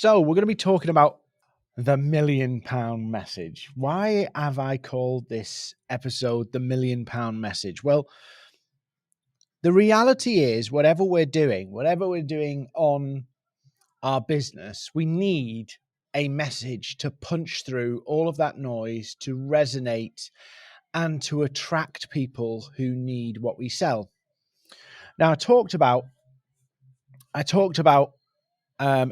So we're going to be talking about the £1,000,000 message. Why have I called this episode the £1,000,000 message? Well, the reality is whatever we're doing on our business, we need a message to punch through all of that noise, to resonate, and to attract people who need what we sell. Now, I talked about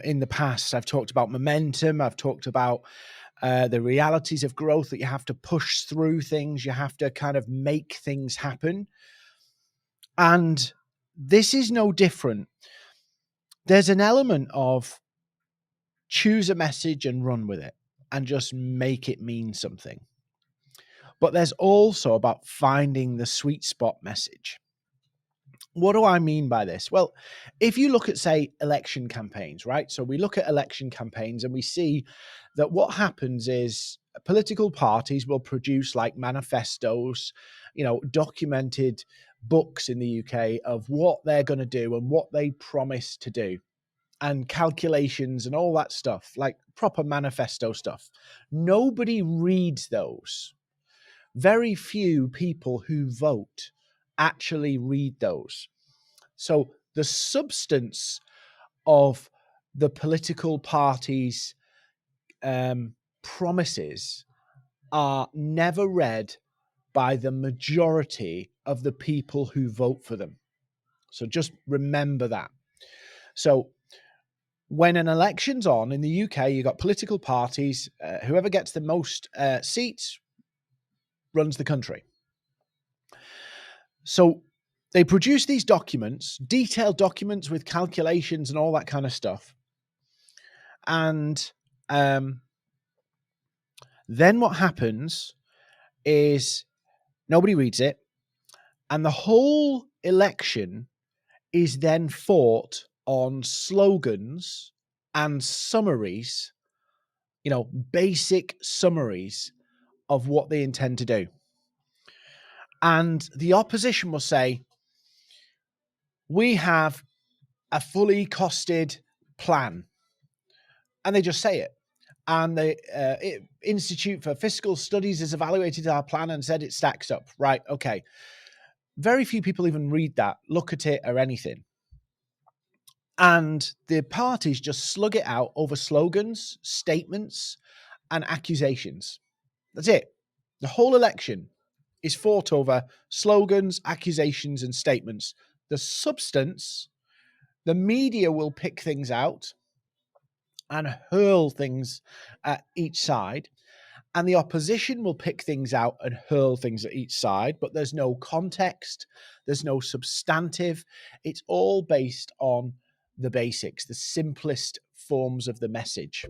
in the past, I've talked about momentum. I've talked about the realities of growth, that you have to push through things. You have to kind of make things happen. And this is no different. There's an element of choose a message and run with it and just make it mean something. But there's also about finding the sweet spot message. What do I mean by this? Well, if you look at, say, election campaigns, right? So we look at election campaigns and we see that what happens is political parties will produce like manifestos, documented books in the UK of what they're going to do and what they promise to do, and calculations and all that stuff, like proper manifesto stuff. Nobody reads those. Very few people who vote actually read those. So the substance of the political parties' promises are never read by the majority of the people who vote for them. So just remember that. So when an election's on in the UK, you've got political parties. Whoever gets the most seats runs the country. So they produce these documents, detailed documents with calculations and all that kind of stuff. And then what happens is nobody reads it. And the whole election is then fought on slogans and summaries, basic summaries of what they intend to do. And the opposition will say, we have a fully costed plan. And they just say it. And the Institute for Fiscal Studies has evaluated our plan and said it stacks up. Right, okay. Very few people even read that, look at it or anything. And the parties just slug it out over slogans, statements, and accusations. That's it. The whole election is fought over slogans, accusations, and statements. The substance, the media will pick things out and hurl things at each side. And the opposition will pick things out and hurl things at each side, but there's no context, there's no substantive. It's all based on the basics, the simplest forms of the message.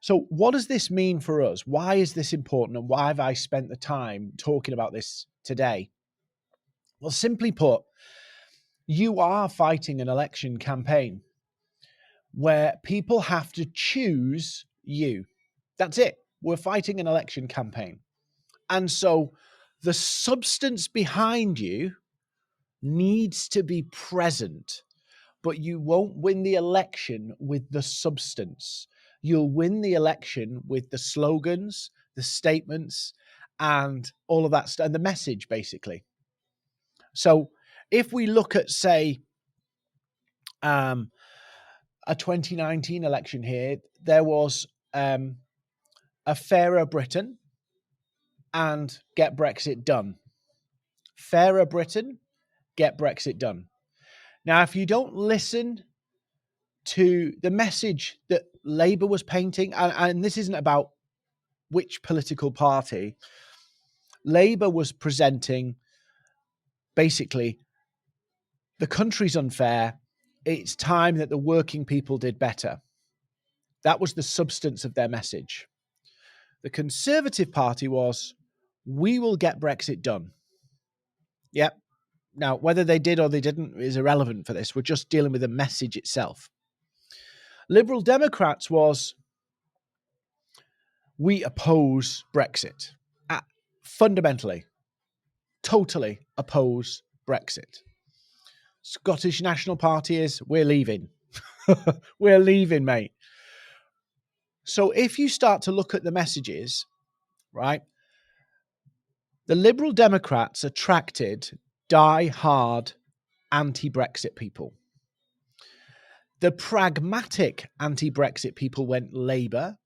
So what does this mean for us? Why is this important, and why have I spent the time talking about this today? Well, simply put, you are fighting an election campaign where people have to choose you. That's it. We're fighting an election campaign. And so the substance behind you needs to be present, but you won't win the election with the substance. You'll win the election with the slogans, the statements, and all of that stuff, and the message, basically. So if we look at, say, a 2019 election here, there was a fairer Britain and get Brexit done. Fairer Britain, get Brexit done. Now, if you don't listen to the message that Labour was painting, and this isn't about which political party, Labour was presenting basically the country's unfair. It's time that the working people did better. That was the substance of their message. The Conservative Party was, we will get Brexit done. Yep. Now, whether they did or they didn't is irrelevant for this. We're just dealing with the message itself. Liberal Democrats was, we oppose Brexit. Fundamentally, totally oppose Brexit. Scottish National Party is, we're leaving. We're leaving, mate. So if you start to look at the messages, right, the Liberal Democrats attracted die-hard anti-Brexit people. The pragmatic anti-Brexit people went Labour,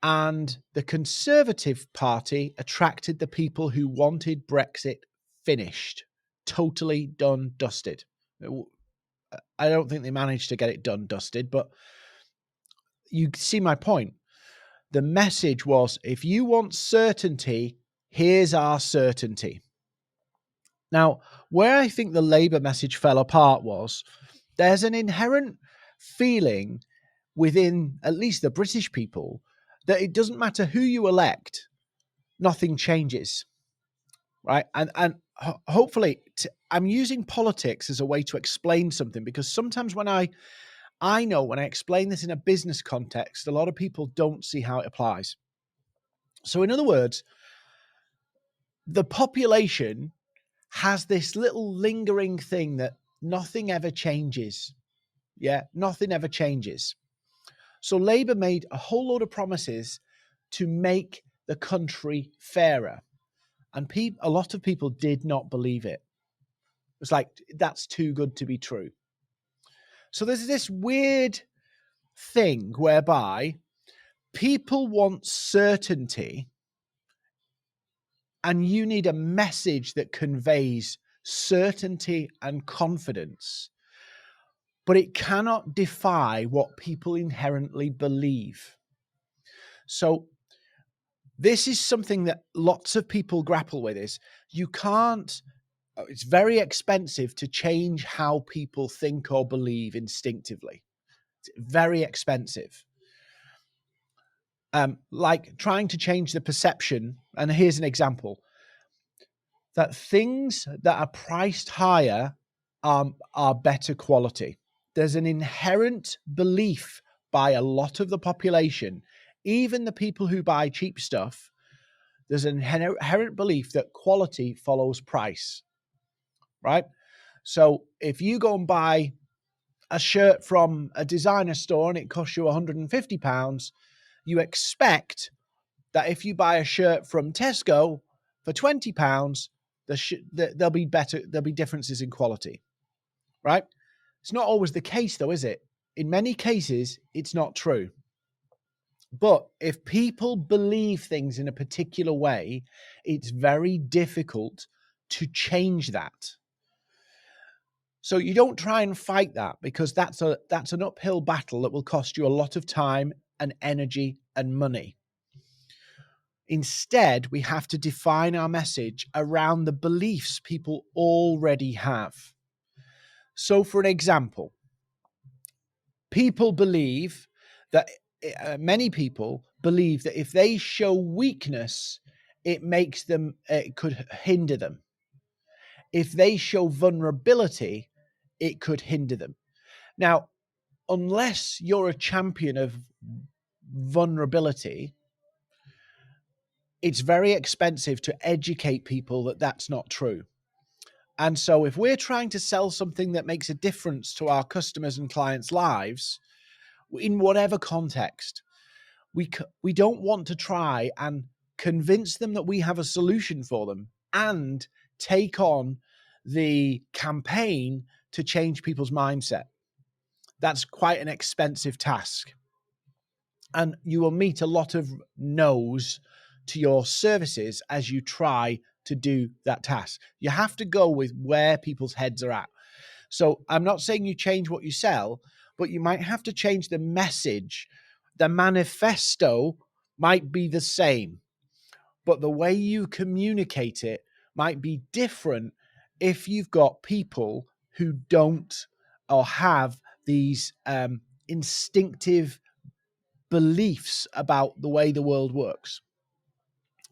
and the Conservative Party attracted the people who wanted Brexit finished, totally done, dusted. I don't think they managed to get it done, dusted, but you see my point. The message was, if you want certainty, here's our certainty. Now, where I think the Labour message fell apart was there's an inherent feeling within at least the British people that it doesn't matter who you elect, nothing changes, right? And hopefully I'm using politics as a way to explain something, because sometimes when I know when I explain this in a business context, a lot of people don't see how it applies. So in other words, the population has this little lingering thing that nothing ever changes. Yeah, nothing ever changes. So Labour made a whole load of promises to make the country fairer. And a lot of people did not believe it. It was like, that's too good to be true. So there's this weird thing whereby people want certainty, and you need a message that conveys certainty and confidence, but it cannot defy what people inherently believe. So this is something that lots of people grapple with, is you can't, it's very expensive to change how people think or believe instinctively. It's very expensive. Like trying to change the perception, and here's an example, that things that are priced higher are better quality. There's an inherent belief by a lot of the population, even the people who buy cheap stuff, there's an inherent belief that quality follows price, right? So if you go and buy a shirt from a designer store and it costs you £150, you expect that if you buy a shirt from Tesco for £20, there'll be differences in quality, right? It's not always the case, though, is it? In many cases, it's not true. But if people believe things in a particular way, it's very difficult to change that. So you don't try and fight that, because that's an uphill battle that will cost you a lot of time and energy and money. Instead, we have to define our message around the beliefs people already have. So for an example, many people believe that if they show weakness, it could hinder them. If they show vulnerability, it could hinder them. Now, unless you're a champion of vulnerability, it's very expensive to educate people that that's not true. And so if we're trying to sell something that makes a difference to our customers and clients' lives, in whatever context, we don't want to try and convince them that we have a solution for them and take on the campaign to change people's mindset. That's quite an expensive task. And you will meet a lot of no's to your services as you try to do that task. You have to go with where people's heads are at. So I'm not saying you change what you sell, but you might have to change the message. The manifesto might be the same, but the way you communicate it might be different if you've got people who don't or have these instinctive beliefs about the way the world works.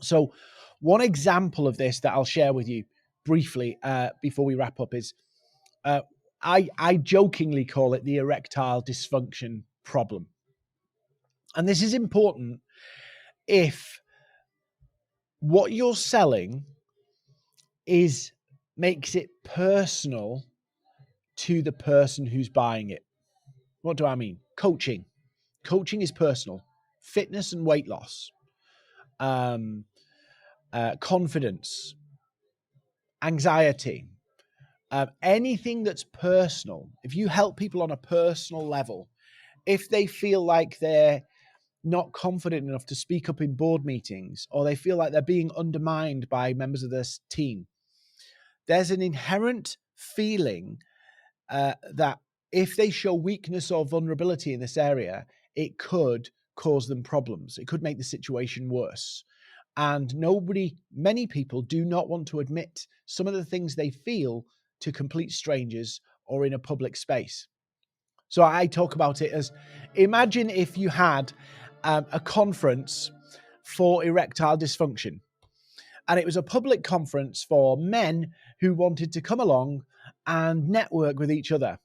So one example of this that I'll share with you briefly before we wrap up is I jokingly call it the erectile dysfunction problem. And this is important if what you're selling makes it personal to the person who's buying it. What do I mean? Coaching. Coaching is personal. Fitness and weight loss. Confidence. Anxiety. Anything that's personal. If you help people on a personal level, if they feel like they're not confident enough to speak up in board meetings, or they feel like they're being undermined by members of this team, there's an inherent feeling that if they show weakness or vulnerability in this area, it could cause them problems. It could make the situation worse. And many people do not want to admit some of the things they feel to complete strangers or in a public space. So I talk about it as, imagine if you had a conference for erectile dysfunction, and it was a public conference for men who wanted to come along and network with each other.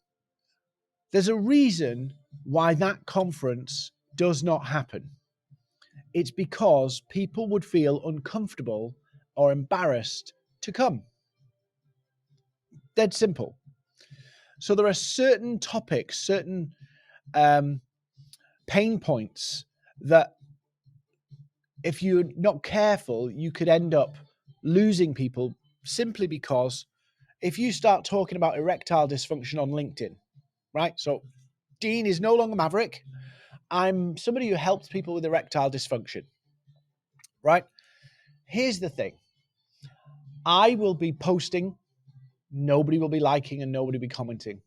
There's a reason why that conference does not happen. It's because people would feel uncomfortable or embarrassed to come. Dead simple. So there are certain topics, certain pain points that if you're not careful, you could end up losing people simply because if you start talking about erectile dysfunction on LinkedIn, right? So Dean is no longer Maverick. I'm somebody who helps people with erectile dysfunction, right? Here's the thing. I will be posting, nobody will be liking and nobody will be commenting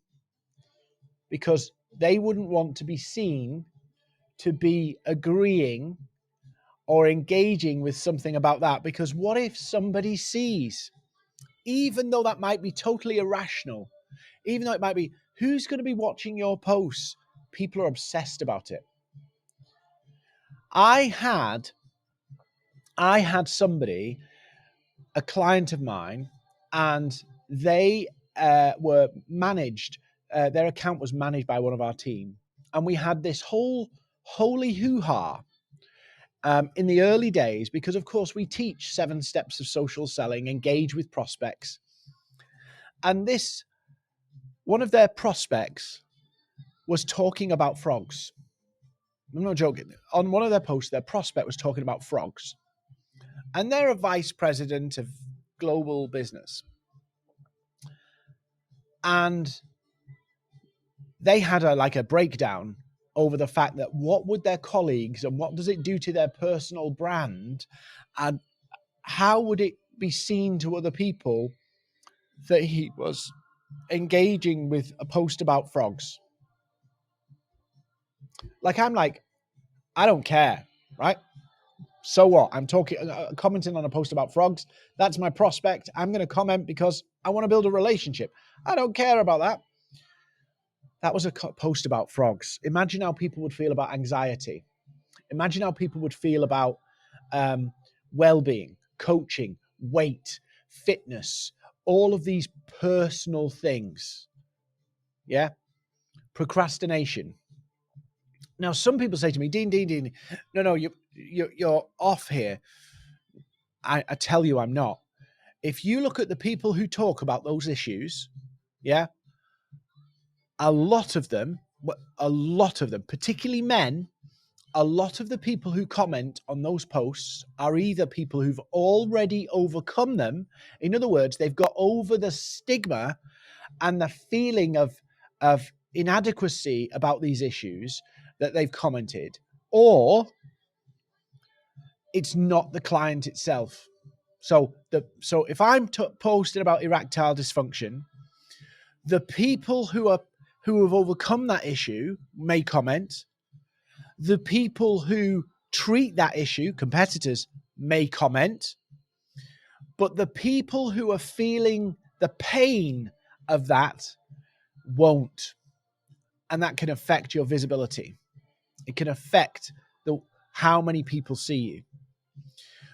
because they wouldn't want to be seen to be agreeing or engaging with something about that, because what if somebody sees, even though that might be totally irrational, even though it might be, who's going to be watching your posts? People are obsessed about it. I had somebody, a client of mine, and they were managed, their account was managed by one of our team. And we had this whole holy hoo-ha in the early days, because of course we teach 7 steps of social selling, engage with prospects. And one of their prospects was talking about frogs. I'm not joking. On one of their posts, their prospect was talking about frogs. And they're a vice president of global business. And they had a breakdown over the fact that what would their colleagues and what does it do to their personal brand, and how would it be seen to other people that he was engaging with a post about frogs. I'm like, I don't care, right? So what? I'm commenting on a post about frogs. That's my prospect. I'm going to comment because I want to build a relationship. I don't care about that. That was a post about frogs. Imagine how people would feel about anxiety. Imagine how people would feel about well-being, coaching, weight, fitness, all of these personal things. Yeah. Procrastination. Now, some people say to me, Dean, no, you're off here. I tell you, I'm not. If you look at the people who talk about those issues, yeah, a lot of them, particularly men, a lot of the people who comment on those posts are either people who've already overcome them. In other words, they've got over the stigma and the feeling of inadequacy about these issues that they've commented, or it's not the client itself. So if I'm posting about erectile dysfunction, the people who have overcome that issue may comment. The people who treat that issue, competitors, may comment. But the people who are feeling the pain of that won't. And that can affect your visibility. It can affect how many people see you.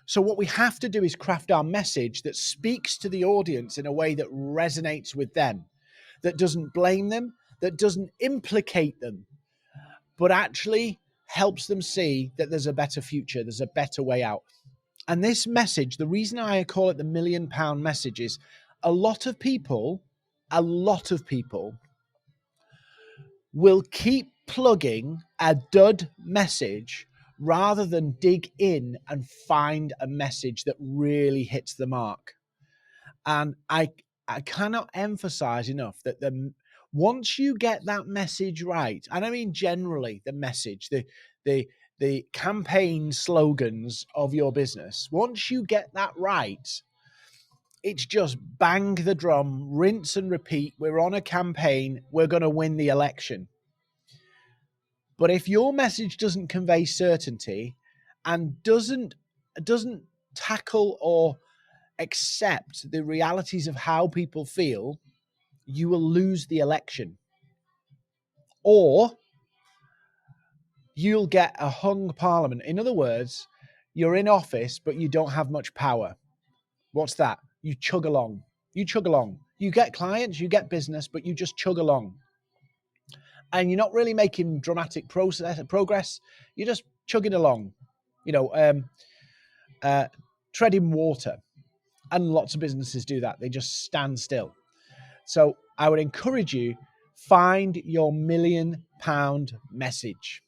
So what we have to do is craft our message that speaks to the audience in a way that resonates with them, that doesn't blame them, that doesn't implicate them, but actually helps them see that there's a better future, there's a better way out. And this message, the reason I call it the £1 million message is a lot of people will keep plugging a dud message rather than dig in and find a message that really hits the mark. And I cannot emphasize enough that once you get that message right, and I mean generally the message, the campaign slogans of your business, once you get that right, it's just bang the drum, rinse and repeat. We're on a campaign. We're going to win the election. But if your message doesn't convey certainty and doesn't tackle or accept the realities of how people feel, you will lose the election. Or you'll get a hung parliament. In other words, you're in office, but you don't have much power. What's that? You chug along. You chug along. You get clients, you get business, but you just chug along. And you're not really making dramatic progress. You're just chugging along, treading water. And lots of businesses do that. They just stand still. So I would encourage you, find your £1 million message.